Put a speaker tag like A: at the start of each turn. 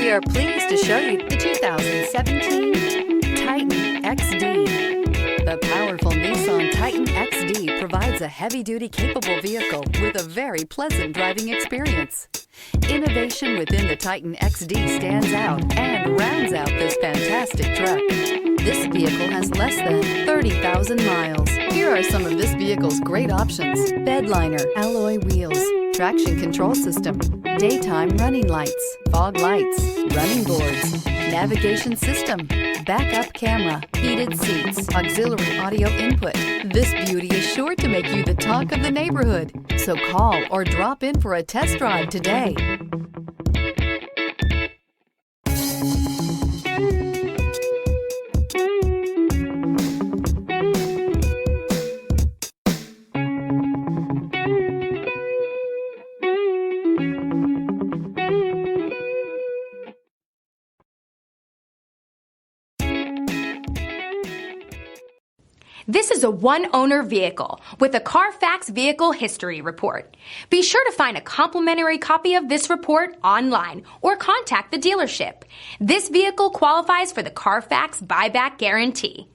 A: We are pleased to show you the 2017 Titan XD. The powerful Nissan Titan XD provides a heavy-duty capable vehicle with a very pleasant driving experience. Innovation within the Titan XD stands out and rounds out this fantastic truck. This vehicle has less than 30,000 miles. Here are some of this vehicle's great options: bed liner, alloy wheels, traction control system, daytime running lights, fog lights, running boards, navigation system, backup camera, heated seats, auxiliary audio input. This beauty is sure to make you the talk of the neighborhood. So call or drop in for a test drive today.
B: This is a one-owner vehicle with a Carfax Vehicle History Report. Be sure to find a complimentary copy of this report online or contact the dealership. This vehicle qualifies for the Carfax Buyback Guarantee.